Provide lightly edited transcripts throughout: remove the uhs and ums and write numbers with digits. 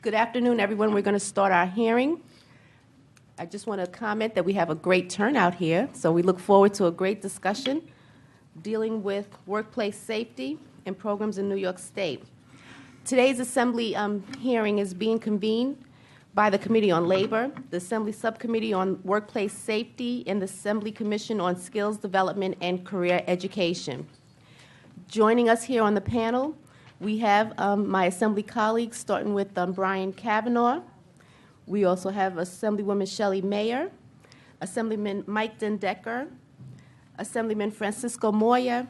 Good afternoon, everyone. We're going to start our hearing. I just want to comment that we have a great turnout here, so we look forward to a great discussion dealing with workplace safety and programs in New York State. Today's Assembly hearing is being convened by the Committee on Labor, the Assembly Subcommittee on Workplace Safety, and the Assembly Commission on Skills Development and Career Education. Joining us here on the panel, we have my Assembly colleagues, starting with Brian Kavanaugh. We also have Assemblywoman Shelley Mayer, Assemblyman Mike Dendecker, Assemblyman Francisco Moya,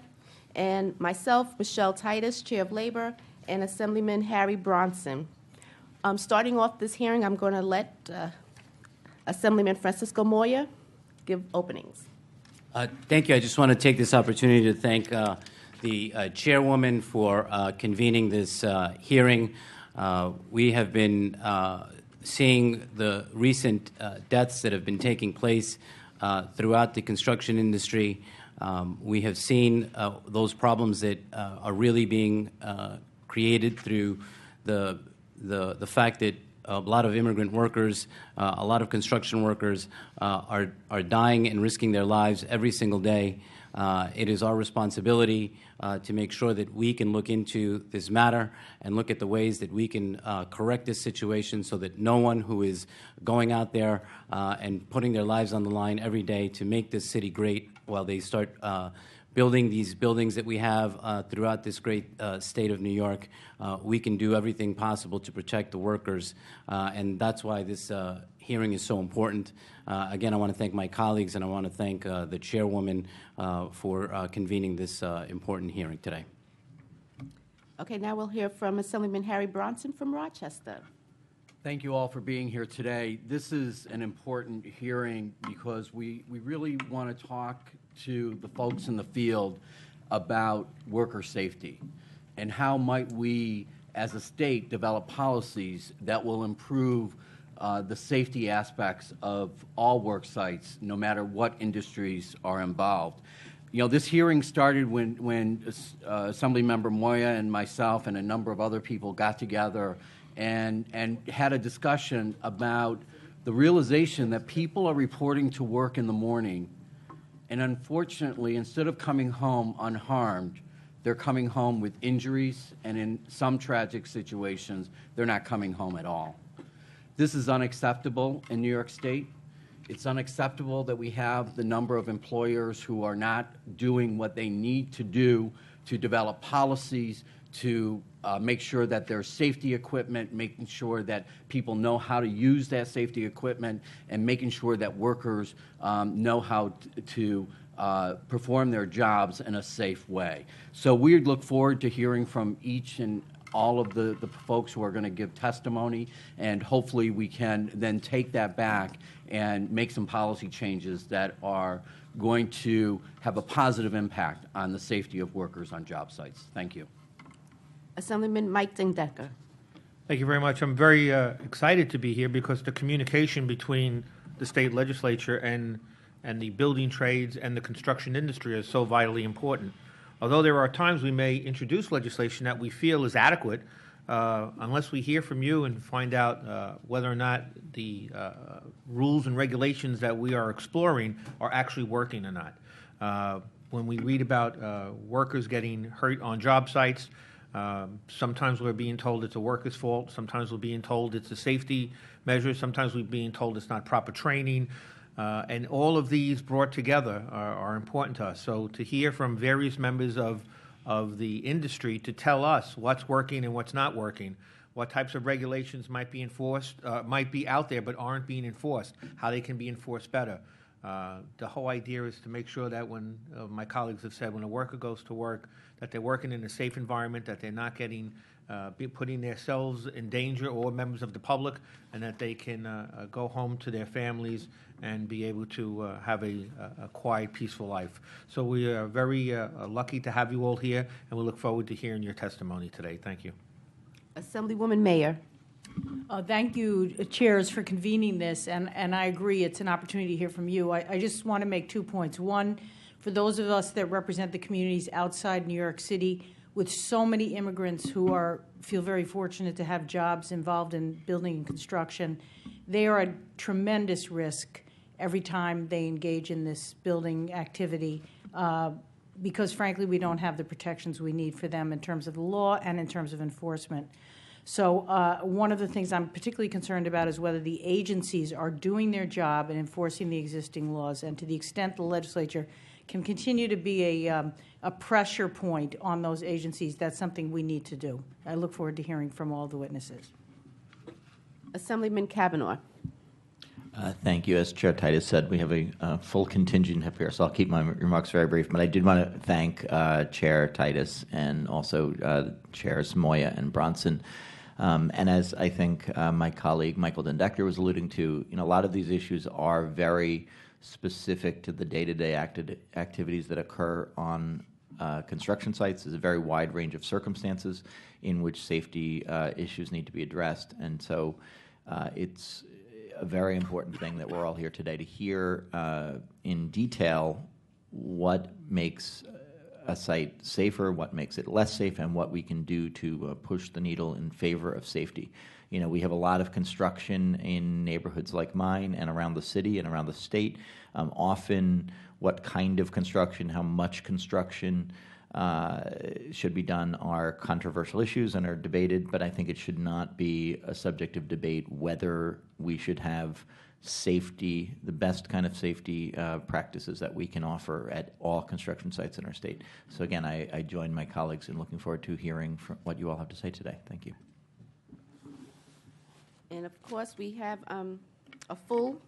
and myself, Michelle Titus, Chair of Labor, and Assemblyman Harry Bronson. Starting off this hearing, I'm going to let Assemblyman Francisco Moya give openings. Thank you. I just want to take this opportunity to thank the chairwoman for convening this hearing. We have been seeing the recent deaths that have been taking place throughout the construction industry. We have seen those problems that are really being created through the fact that a lot of immigrant workers, a lot of construction workers are dying and risking their lives every single day. It is our responsibility to make sure that we can look into this matter and look at the ways that we can correct this situation so that no one who is going out there and putting their lives on the line every day to make this city great while they start building these buildings that we have throughout this great state of New York, we can do everything possible to protect the workers, and that's why this hearing is so important. Again, I want to thank my colleagues, and I want to thank the chairwoman for convening this important hearing today. Okay, now we'll hear from Assemblyman Harry Bronson from Rochester. Thank you all for being here today. This is an important hearing because we really want to talk to the folks in the field about worker safety and how might we as a state develop policies that will improve the safety aspects of all work sites, no matter what industries are involved. You know, this hearing started when Assemblymember Moya and myself and a number of other people got together and had a discussion about the realization that people are reporting to work in the morning, and unfortunately, instead of coming home unharmed, they're coming home with injuries, and in some tragic situations, they're not coming home at all. This is unacceptable in New York State. It's unacceptable that we have the number of employers who are not doing what they need to do to develop policies, to make sure that there's safety equipment, making sure that people know how to use that safety equipment, and making sure that workers know how to perform their jobs in a safe way. So we look forward to hearing from each and all of the folks who are going to give testimony, and hopefully we can then take that back and make some policy changes that are going to have a positive impact on the safety of workers on job sites. Thank you. Assemblyman Mike Dendecker. Thank you very much. I'm very excited to be here because the communication between the state legislature and the building trades and the construction industry is so vitally important. Although there are times we may introduce legislation that we feel is adequate, unless we hear from you and find out whether or not the rules and regulations that we are exploring are actually working or not. When we read about workers getting hurt on job sites, sometimes we're being told it's a worker's fault, sometimes we're being told it's a safety measure, sometimes we're being told it's not proper training. And all of these brought together are important to us. So to hear from various members of the industry to tell us what's working and what's not working, what types of regulations might be enforced, might be out there but aren't being enforced, how they can be enforced better. The whole idea is to make sure that when my colleagues have said when a worker goes to work, that they're working in a safe environment, that they're not getting putting themselves in danger or members of the public, and that they can go home to their families and be able to have a quiet, peaceful life. So we are very lucky to have you all here, and we look forward to hearing your testimony today. Thank you. Assemblywoman Mayer. Thank you, chairs, for convening this, and I agree it's an opportunity to hear from you. I just want to make 2 points. One, for those of us that represent the communities outside New York City, with so many immigrants who feel very fortunate to have jobs involved in building and construction, they are at tremendous risk every time they engage in this building activity because, frankly, we don't have the protections we need for them in terms of the law and in terms of enforcement. So one of the things I'm particularly concerned about is whether the agencies are doing their job in enforcing the existing laws, and to the extent the legislature can continue to be a pressure point on those agencies, that's something we need to do. I look forward to hearing from all the witnesses. Assemblyman Kavanaugh. Thank you. As Chair Titus said, we have a full contingent up here, so I'll keep my remarks very brief. But I did want to thank Chair Titus and also Chairs Moya and Bronson. And as I think my colleague Michael Dendecker was alluding to, a lot of these issues are very specific to the day-to-day activities that occur on construction sites. There's a very wide range of circumstances in which safety issues need to be addressed. And so it's a very important thing that we're all here today to hear in detail what makes a site safer, what makes it less safe, and what we can do to push the needle in favor of safety. We have a lot of construction in neighborhoods like mine and around the city and around the state. Often what kind of construction, how much construction should be done are controversial issues and are debated, but I think it should not be a subject of debate whether we should have safety, the best kind of safety practices that we can offer at all construction sites in our state. So again, I join my colleagues in looking forward to hearing what you all have to say today. Thank you. And of course, we have a full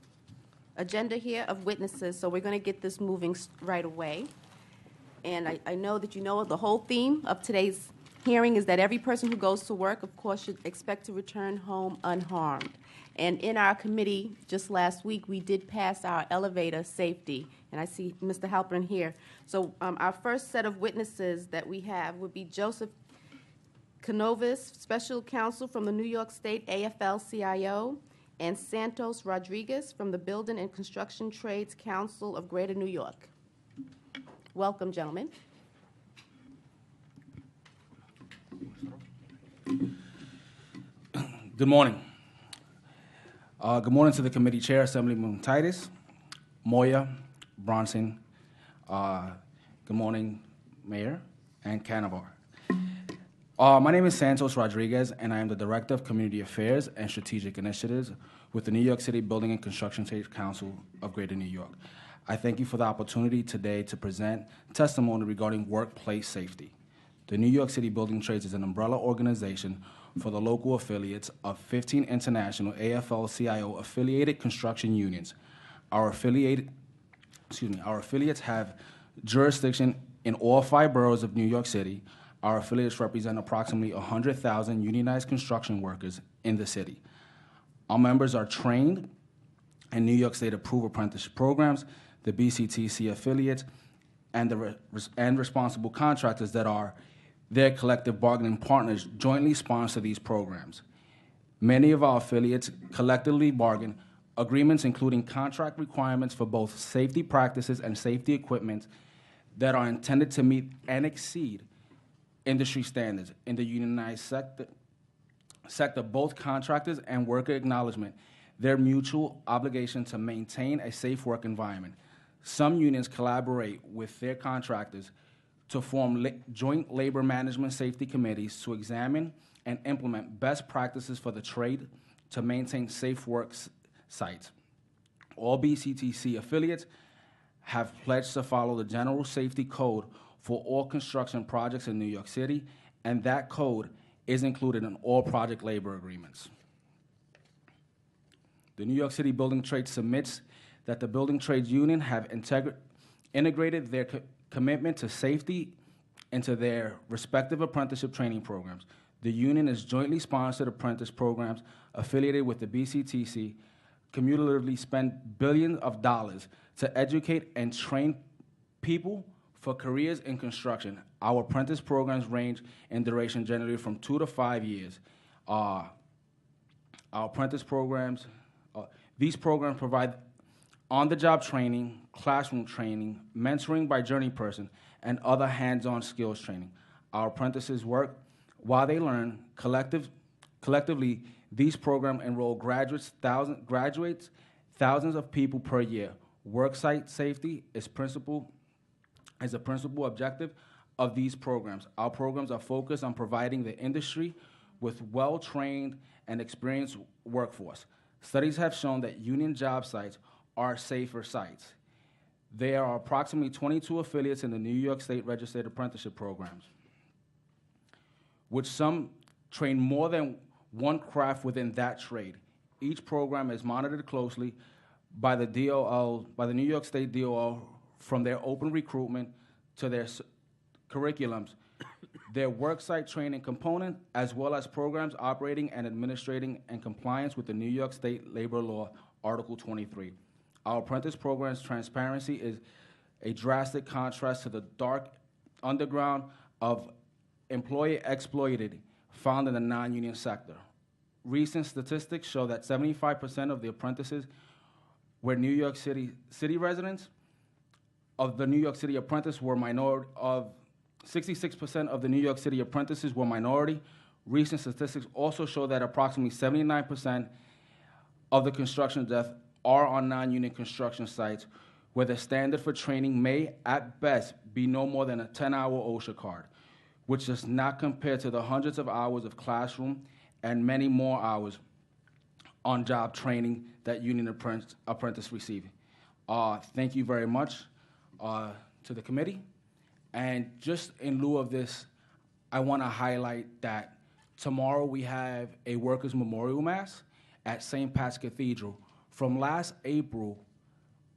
agenda here of witnesses, so we're going to get this moving right away. And I know that the whole theme of today's hearing is that every person who goes to work, of course, should expect to return home unharmed. And in our committee just last week, we did pass our elevator safety, and I see Mr. Halpern here. So our first set of witnesses that we have would be Joseph Canovis, Special Counsel from the New York State AFL-CIO, and Santos Rodriguez from the Building and Construction Trades Council of Greater New York. Welcome, gentlemen. Good morning. Good morning to the committee chair, Assemblyman Titus, Moya, Bronson. Good morning, Mayor, and Canavar. My name is Santos Rodriguez, and I am the Director of Community Affairs and Strategic Initiatives with the New York City Building and Construction Trades Council of Greater New York. I thank you for the opportunity today to present testimony regarding workplace safety. The New York City Building Trades is an umbrella organization for the local affiliates of 15 international AFL-CIO affiliated construction unions. Our affiliates have jurisdiction in all 5 boroughs of New York City. Our affiliates represent approximately 100,000 unionized construction workers in the city. Our members are trained in New York State approved apprenticeship programs. The BCTC affiliates and responsible contractors that are their collective bargaining partners jointly sponsor these programs. Many of our affiliates collectively bargain agreements including contract requirements for both safety practices and safety equipment that are intended to meet and exceed industry standards. In the unionized sector, both contractors and worker acknowledgement their mutual obligation to maintain a safe work environment. Some unions collaborate with their contractors to form joint labor management safety committees to examine and implement best practices for the trade to maintain safe work sites. All BCTC affiliates have pledged to follow the General Safety Code for all construction projects in New York City, and that code is included in all project labor agreements. The New York City Building Trades submits that the Building Trades Union have integrated their commitment to safety into their respective apprenticeship training programs. The union is jointly sponsored apprentice programs affiliated with the BCTC, cumulatively spend billions of dollars to educate and train people for careers in construction. Our apprentice programs range in duration generally from 2 to 5 years. Our apprentice programs, these programs provide on-the-job training, classroom training, mentoring by journey person, and other hands-on skills training. our apprentices work while they learn. Collectively, these programs enroll graduates, thousands of people per year. Worksite safety is a principal objective of these programs. Our programs are focused on providing the industry with well-trained and experienced workforce. Studies have shown that union job sites are safer sites. There are approximately 22 affiliates in the New York State Registered Apprenticeship Programs, which some train more than one craft within that trade. Each program is monitored closely by the DOL, by the New York State DOL, from their open recruitment to their curriculums, their worksite training component, as well as programs operating and administrating in compliance with the New York State Labor Law, Article 23. Our apprentice program's transparency is a drastic contrast to the dark underground of employee exploited found in the non-union sector. Recent statistics show that 75% of the apprentices were New York City residents. Of the New York City apprentices were minority. Of 66% of the New York City apprentices were minority. Recent statistics also show that approximately 79% of the construction deaths are on non-union construction sites, where the standard for training may, at best, be no more than a 10-hour OSHA card, which does not compare to the hundreds of hours of classroom and many more hours on-job training that union apprentices receive. Thank you very much to the committee. And just in lieu of this, I want to highlight that tomorrow we have a Workers' Memorial Mass at St. Pat's Cathedral. From last April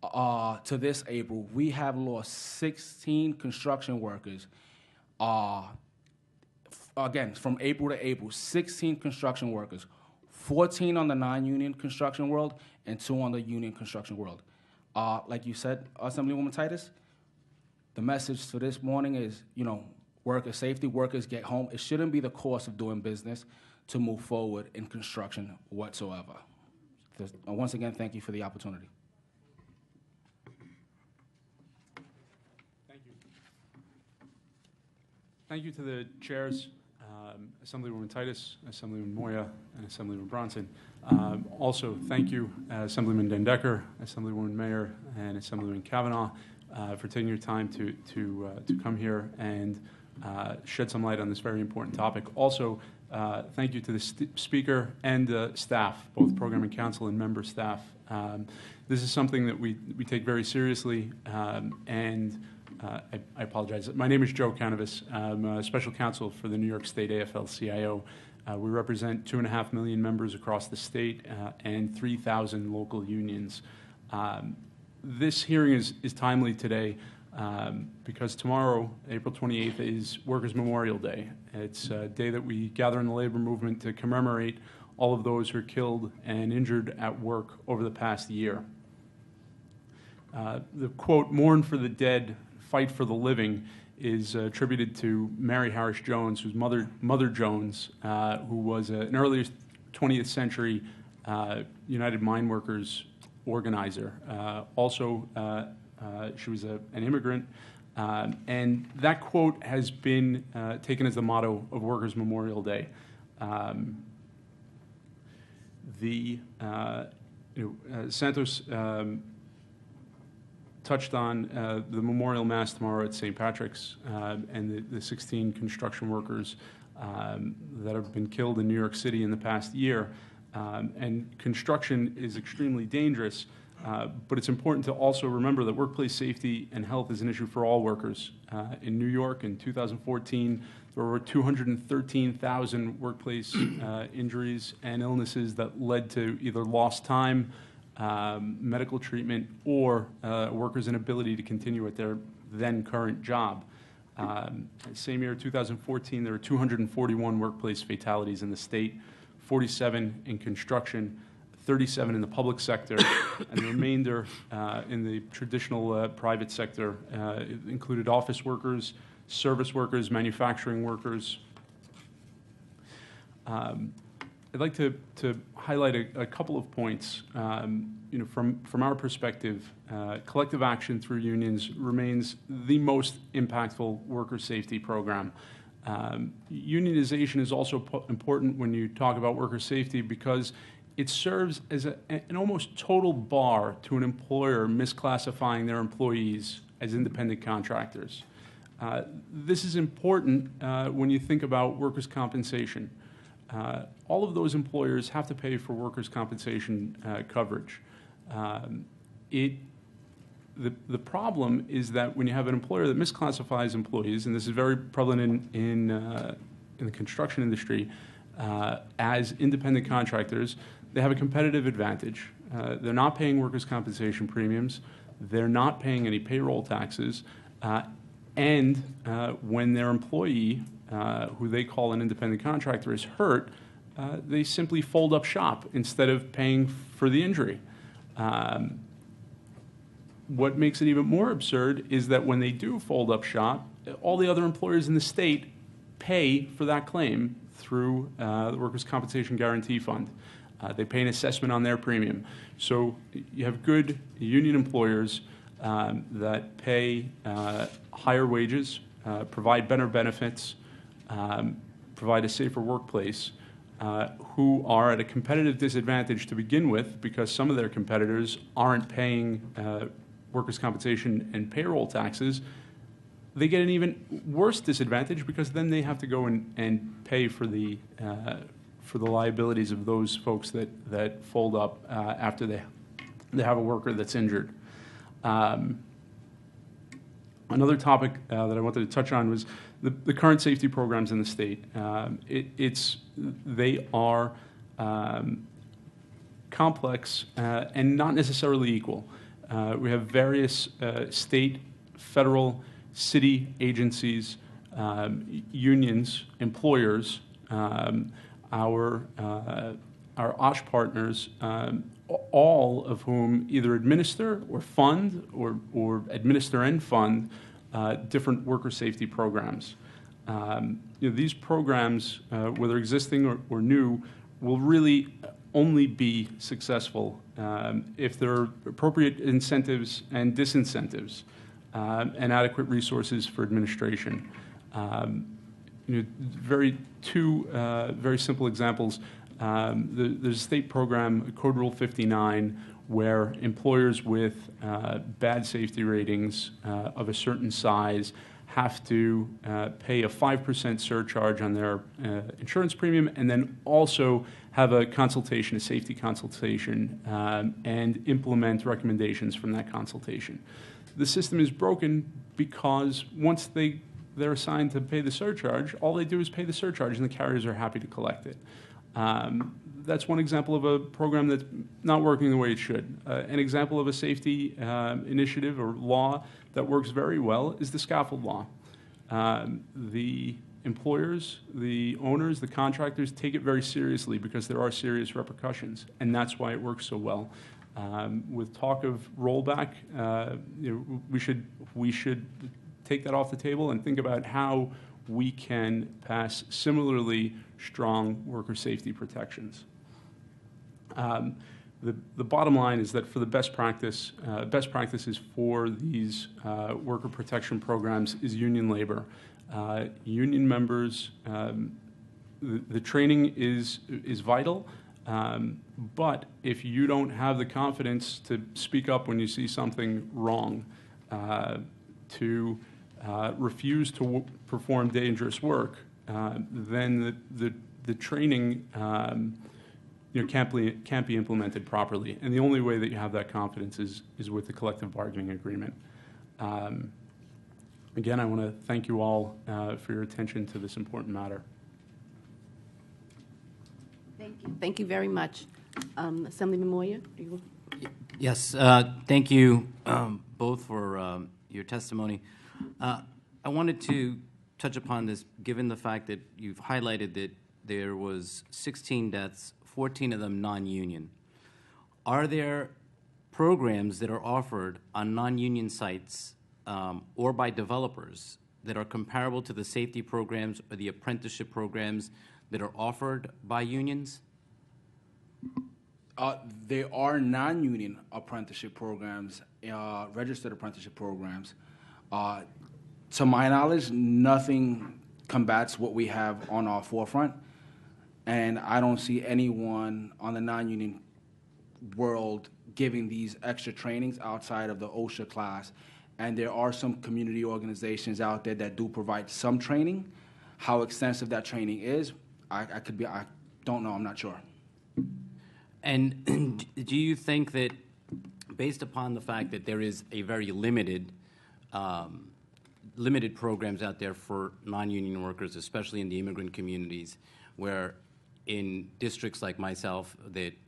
to this April, we have lost 16 construction workers. Again, from April to April, 16 construction workers, 14 on the non-union construction world and 2 on the union construction world. Like you said, Assemblywoman Titus, the message for this morning is, worker safety, workers get home. It shouldn't be the cost of doing business to move forward in construction whatsoever. Once again, thank you for the opportunity. Thank you. Thank you to the chairs, Assemblywoman Titus, Assemblywoman Moya, and Assemblywoman Bronson. Also, thank you, Assemblyman Dendecker, Assemblywoman Mayer, and Assemblyman Kavanaugh for taking your time to come here and shed some light on this very important topic. Also, thank you to the speaker and staff, both program and council and member staff. This is something that we take very seriously, and I apologize. My name is Joe Canavas. I'm a special counsel for the New York State AFL-CIO. We represent 2.5 million members across the state and 3,000 local unions. This hearing is timely today because tomorrow, April 28th, is Workers' Memorial Day. It's a day that we gather in the labor movement to commemorate all of those who are killed and injured at work over the past year. The quote, "Mourn for the dead, fight for the living," is attributed to Mary Harris Jones, whose Mother Jones, who was an early 20th century United Mine Workers organizer. She was an immigrant, and that quote has been taken as the motto of Workers' Memorial Day. Santos touched on the memorial mass tomorrow at St. Patrick's and the 16 construction workers that have been killed in New York City in the past year. And construction is extremely dangerous, but it's important to also remember that workplace safety and health is an issue for all workers. In New York in 2014, there were 213,000 workplace injuries and illnesses that led to either lost time, medical treatment, or workers' inability to continue at their then current job. Same year, 2014, there were 241 workplace fatalities in the state, 47 in construction, 37 in the public sector, and the remainder in the traditional private sector. It included office workers, service workers, manufacturing workers. I'd like to highlight a couple of points. From our perspective, collective action through unions remains the most impactful worker safety program. Unionization is also important when you talk about worker safety because it serves as an almost total bar to an employer misclassifying their employees as independent contractors. This is important when you think about workers' compensation. All of those employers have to pay for workers' compensation coverage. The problem is that when you have an employer that misclassifies employees, and this is very prevalent in the construction industry, as independent contractors, they have a competitive advantage. They're not paying workers' compensation premiums. They're not paying any payroll taxes. And when their employee, who they call an independent contractor, is hurt, they simply fold up shop instead of paying for the injury. What makes it even more absurd is that when they do fold up shop, all the other employers in the state pay for that claim through the Workers' Compensation Guarantee Fund. They pay an assessment on their premium. So you have good union employers that pay higher wages, provide better benefits, provide a safer workplace, who are at a competitive disadvantage to begin with because some of their competitors aren't paying workers' compensation and payroll taxes. They get an even worse disadvantage because then they have to go and pay for the liabilities of those folks that fold up after they have a worker that's injured. Another topic that I wanted to touch on was the current safety programs in the state. They are complex and not necessarily equal. We have various state, federal, city agencies, unions, employers, our OSH partners, all of whom either administer or fund or administer and fund different worker safety programs. These programs, whether existing or new, will really only be successful if there are appropriate incentives and disincentives and adequate resources for administration. Two very simple examples. There's a state program, Code Rule 59, where employers with bad safety ratings of a certain size have to pay a 5% surcharge on their insurance premium and then also have a consultation, a safety consultation, and implement recommendations from that consultation. The system is broken because once they're assigned to pay the surcharge, all they do is pay the surcharge and the carriers are happy to collect it. That's one example of a program that's not working the way it should. An example of a safety initiative or law that works very well is the scaffold law. The employers, the owners, the contractors take it very seriously because there are serious repercussions, and that's why it works so well. With talk of rollback, we should take that off the table and think about how we can pass similarly strong worker safety protections. The bottom line is that for the best practices for these worker protection programs is union labor. Union members, the training is vital, but if you don't have the confidence to speak up when you see something wrong, to refuse to perform dangerous work, then the training can't be implemented properly. And the only way that you have that confidence is with the collective bargaining agreement. Again, I want to thank you all for your attention to this important matter. Thank you. Thank you very much. Assemblyman Moyer? Yes, thank you both for your testimony. I wanted to touch upon this, given the fact that you've highlighted that there was 16 deaths, 14 of them non-union. Are there programs that are offered on non-union sites or by developers that are comparable to the safety programs or the apprenticeship programs that are offered by unions? There are non-union apprenticeship programs, registered apprenticeship programs. To my knowledge, nothing combats what we have on our forefront. And I don't see anyone on the non-union world giving these extra trainings outside of the OSHA class. And there are some community organizations out there that do provide some training. How extensive that training is, I don't know, I'm not sure. And do you think that, based upon the fact that there is a very limited programs out there for non-union workers, especially in the immigrant communities, where in districts like myself,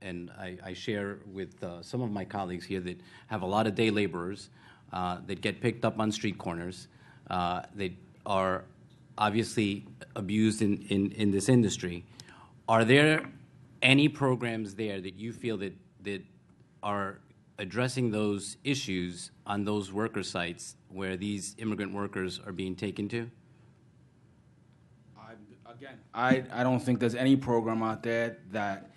and I share with some of my colleagues here that have a lot of day laborers that get picked up on street corners, that are obviously abused in this industry. Are there any programs there that you feel that are addressing those issues on those worker sites where these immigrant workers are being taken to? I don't think there's any program out there that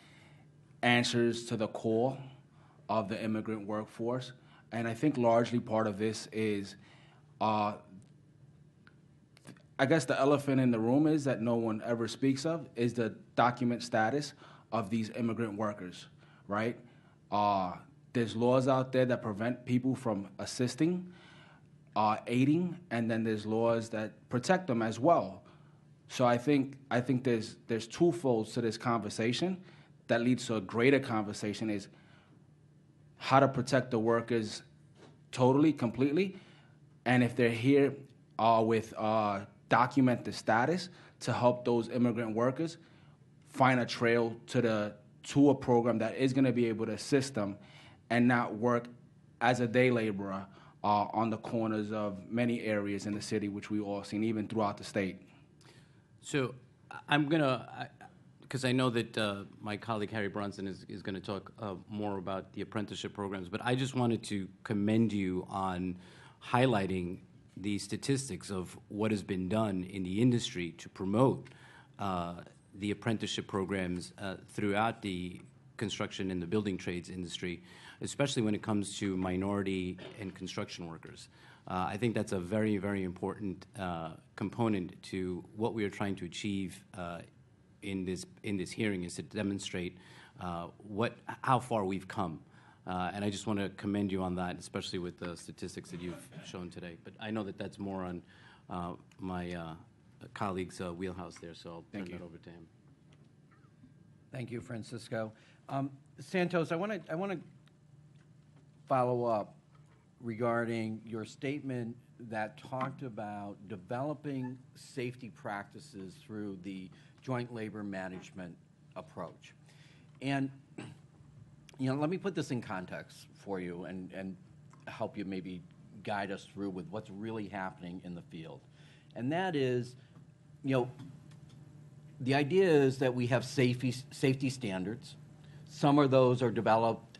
answers to the call of the immigrant workforce. And I think largely part of this is, I guess the elephant in the room is that no one ever speaks of is the document status of these immigrant workers, right? There's laws out there that prevent people from assisting, aiding, and then there's laws that protect them as well. So I think there's two folds to this conversation that leads to a greater conversation is how to protect the workers totally, completely, and if they're here with documented status to help those immigrant workers find a trail to a program that is going to be able to assist them and not work as a day laborer on the corners of many areas in the city, which we've all seen, even throughout the state. So I'm going to, because I know that my colleague Harry Bronson is going to talk more about the apprenticeship programs, but I just wanted to commend you on highlighting the statistics of what has been done in the industry to promote the apprenticeship programs throughout the construction and the building trades industry, especially when it comes to minority and construction workers. I think that's a very, very important component to what we are trying to achieve in this hearing, is to demonstrate how far we've come. And I just want to commend you on that, especially with the statistics that you've shown today. But I know that that's more on my colleague's wheelhouse there, so I'll turn that over to him. Thank you, Francisco. Santos, I want to follow up regarding your statement that talked about developing safety practices through the joint labor management approach. And, let me put this in context for you and help you maybe guide us through with what's really happening in the field. And that is, the idea is that we have safety standards. Some of those are developed,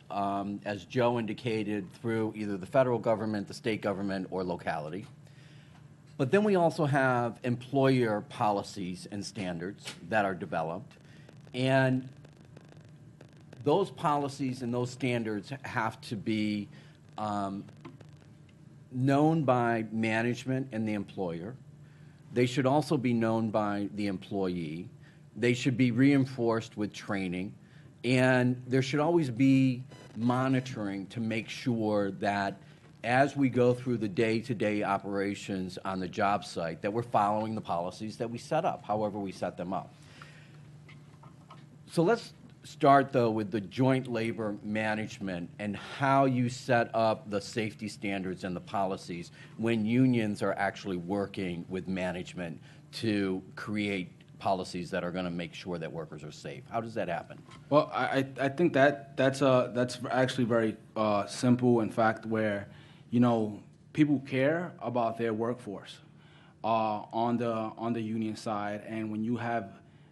as Joe indicated, through either the federal government, the state government, or locality. But then we also have employer policies and standards that are developed. And those policies and those standards have to be known by management and the employer. They should also be known by the employee. They should be reinforced with training. And there should always be monitoring to make sure that as we go through the day-to-day operations on the job site, that we're following the policies that we set up, however we set them up. So let's start, though, with the joint labor management and how you set up the safety standards and the policies when unions are actually working with management to create policies that are going to make sure that workers are safe. How does that happen? Well, I think that's actually very simple. In fact, where people care about their workforce on the union side, and when you have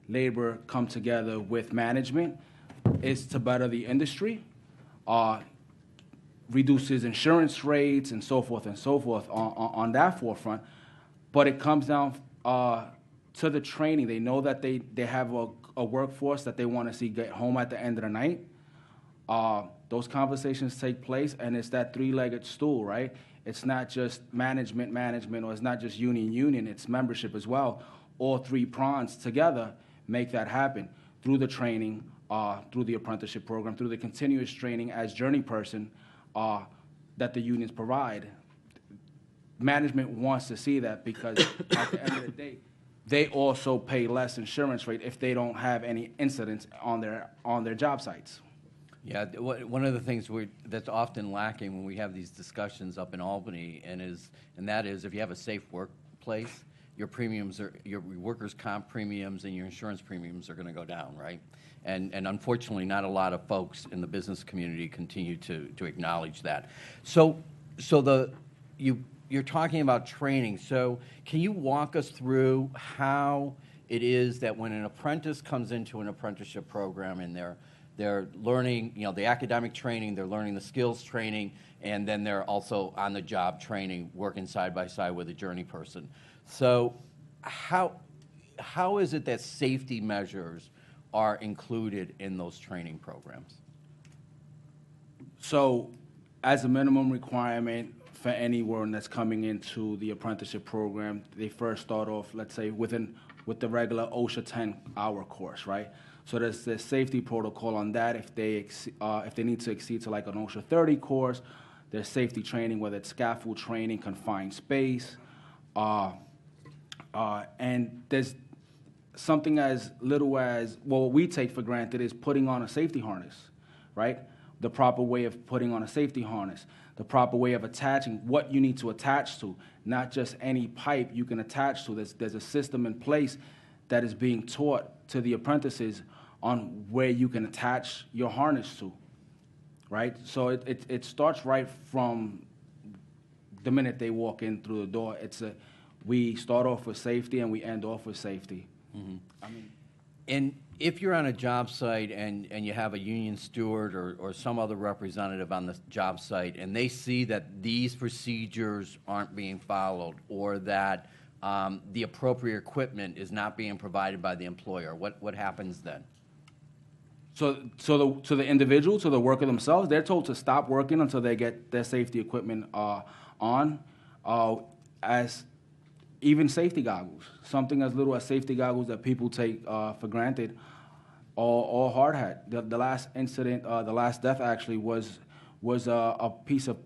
labor come together with management, it's to better the industry, reduces insurance rates and so forth on that forefront. But it comes down to the training. They know that they have a workforce that they want to see get home at the end of the night. Those conversations take place, and it's that three-legged stool, right? It's not just management, or it's not just union, it's membership as well. all three prongs together make that happen through the training, through the apprenticeship program, through the continuous training as journey person that the unions provide. Management wants to see that because at the end of the day, they also pay less insurance rate if they don't have any incidents on their job sites. Yeah, one of the things that's often lacking when we have these discussions up in Albany, and that is if you have a safe workplace, your premiums your workers' comp premiums and your insurance premiums are going to go down, right? And unfortunately, not a lot of folks in the business community continue to acknowledge that. So you're talking about training. So can you walk us through how it is that when an apprentice comes into an apprenticeship program and they're learning, the academic training, they're learning the skills training, and then they're also on the job training, working side by side with a journey person. So how is it that safety measures are included in those training programs? So as a minimum requirement for anyone that's coming into the apprenticeship program, they first start off, let's say, with the regular OSHA 10-hour course, right? So there's the safety protocol on that. If they need to exceed to like an OSHA 30 course, there's safety training, whether it's scaffold training, confined space, and there's something as little as, what we take for granted is putting on a safety harness, right? The proper way of putting on a safety harness, the proper way of attaching, what you need to attach to, not just any pipe you can attach to. There's a system in place that is being taught to the apprentices on where you can attach your harness to, right? So it starts right from the minute they walk in through the door. We start off with safety and we end off with safety. Mm-hmm. And if you're on a job site and you have a union steward or some other representative on the job site and they see that these procedures aren't being followed or that the appropriate equipment is not being provided by the employer, what happens then? So to the individual, to the worker themselves, they're told to stop working until they get their safety equipment on, as even safety goggles, something as little as safety goggles that people take for granted, or hard hat. The last incident, the last death actually was a piece of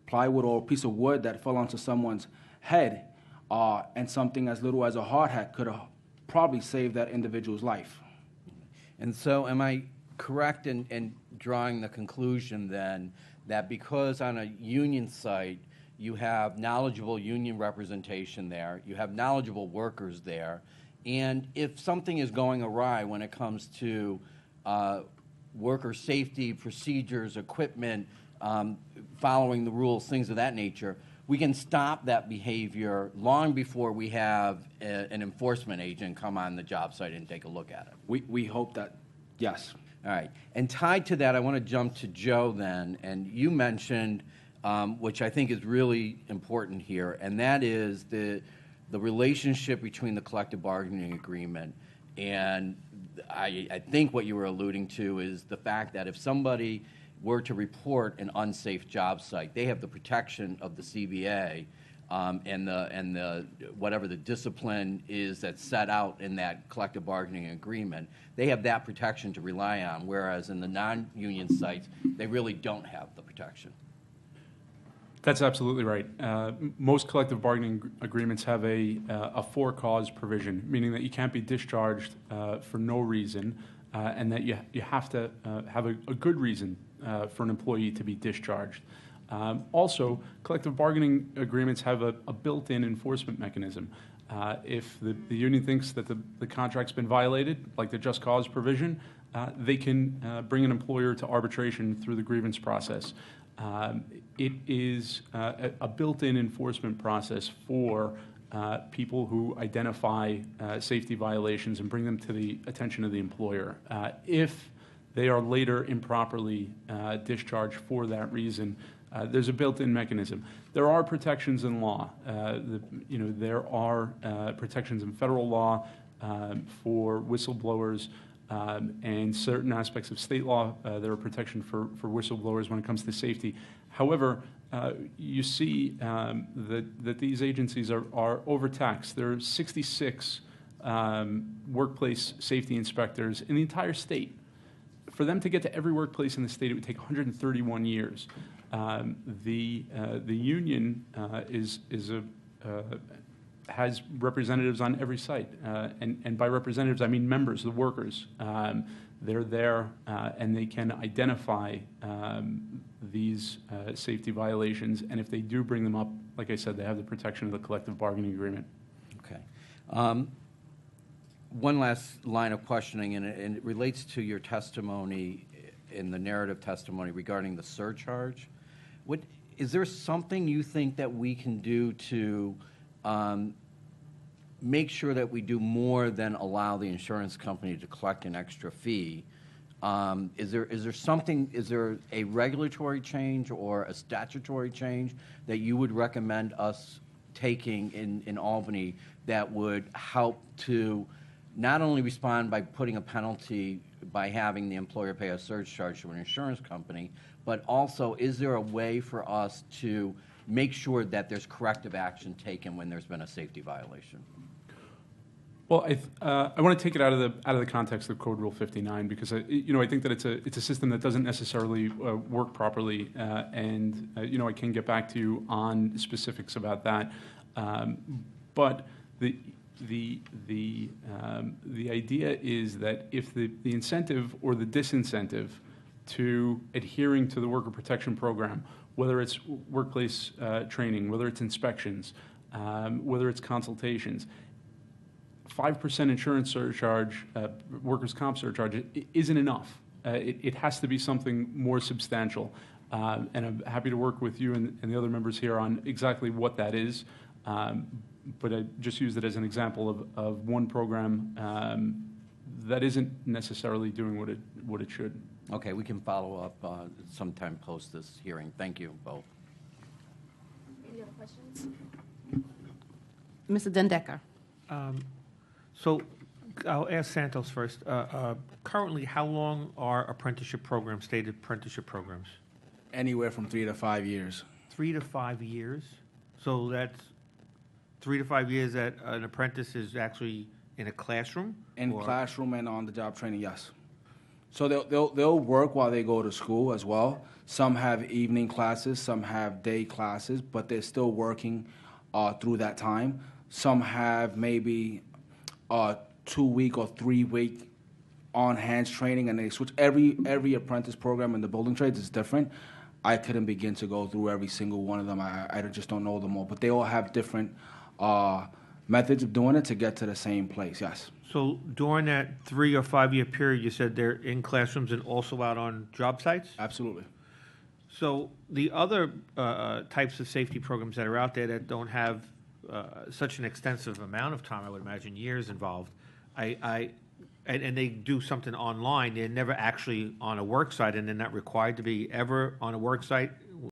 plywood or a piece of wood that fell onto someone's head, and something as little as a hard hat could have probably saved that individual's life. And so am I correct in drawing the conclusion then that because on a union site you have knowledgeable union representation there, you have knowledgeable workers there, and if something is going awry when it comes to worker safety, procedures, equipment, following the rules, things of that nature, we can stop that behavior long before we have an enforcement agent come on the job site and take a look at it? We hope that, yes. All right. And tied to that, I want to jump to Joe then, and you mentioned, which I think is really important here, and that is the relationship between the collective bargaining agreement and I think what you were alluding to is the fact that if somebody were to report an unsafe job site, they have the protection of the CBA and the whatever the discipline is that's set out in that collective bargaining agreement. They have that protection to rely on, whereas in the non-union sites, they really don't have the protection. That's absolutely right. Most collective bargaining agreements have a for-cause provision, meaning that you can't be discharged for no reason, and that you have to have a good reason for an employee to be discharged. Also, collective bargaining agreements have a built-in enforcement mechanism. If the union thinks that the contract's been violated, like the just cause provision, they can bring an employer to arbitration through the grievance process. It is a built-in enforcement process for people who identify safety violations and bring them to the attention of the employer. If they are later improperly discharged for that reason, there's a built-in mechanism. There are protections in law. There are protections in federal law for whistleblowers. And certain aspects of state law, there are protection for whistleblowers when it comes to safety. However, you see that these agencies are overtaxed. There are 66 workplace safety inspectors in the entire state. For them to get to every workplace in the state, it would take 131 years. The union has representatives on every site, and by representatives I mean members, the workers. They're there, and they can identify these safety violations, and if they do bring them up, like I said, they have the protection of the collective bargaining agreement. Okay. One last line of questioning, and it relates to your testimony in the narrative testimony regarding the surcharge. Is there something you think that we can do to make sure that we do more than allow the insurance company to collect an extra fee? Is there a regulatory change or a statutory change that you would recommend us taking in Albany that would help to not only respond by putting a penalty by having the employer pay a surcharge to an insurance company, but also is there a way for us to make sure that there's corrective action taken when there's been a safety violation? Well, I want to take it out of the context of Code Rule 59 because I think that it's a system that doesn't necessarily work properly, and I can get back to you on specifics about that. But the idea is that if the incentive or the disincentive to adhering to the worker protection program, whether it's workplace training, whether it's inspections, whether it's consultations, 5% insurance surcharge, workers' comp surcharge, isn't enough. It has to be something more substantial. And I'm happy to work with you and the other members here on exactly what that is. But I just used it as an example of one program that isn't necessarily doing what it should. Okay, we can follow up sometime post this hearing. Thank you both. Any other questions? Mr. Dendecker. So I'll ask Santos first. Currently, how long are apprenticeship programs, state apprenticeship programs? Anywhere from 3 to 5 years. 3 to 5 years. So that's 3 to 5 years that an apprentice is actually in a classroom? In or- classroom and on-the-job training, yes. So they'll work while they go to school as well. Some have evening classes, some have day classes, but they're still working through that time. Some have maybe 2-week or 3-week on-hands training, and they switch. Every apprentice program in the building trades is different. I couldn't begin to go through every single one of them. I just don't know them all, but they all have different methods of doing it to get to the same place. Yes. So during that 3 or 5 year period, you said they're in classrooms and also out on job sites? Absolutely. So the other types of safety programs that are out there that don't have such an extensive amount of time, I would imagine years involved, and they do something online, they're never actually on a work site, and they're not required to be ever on a work site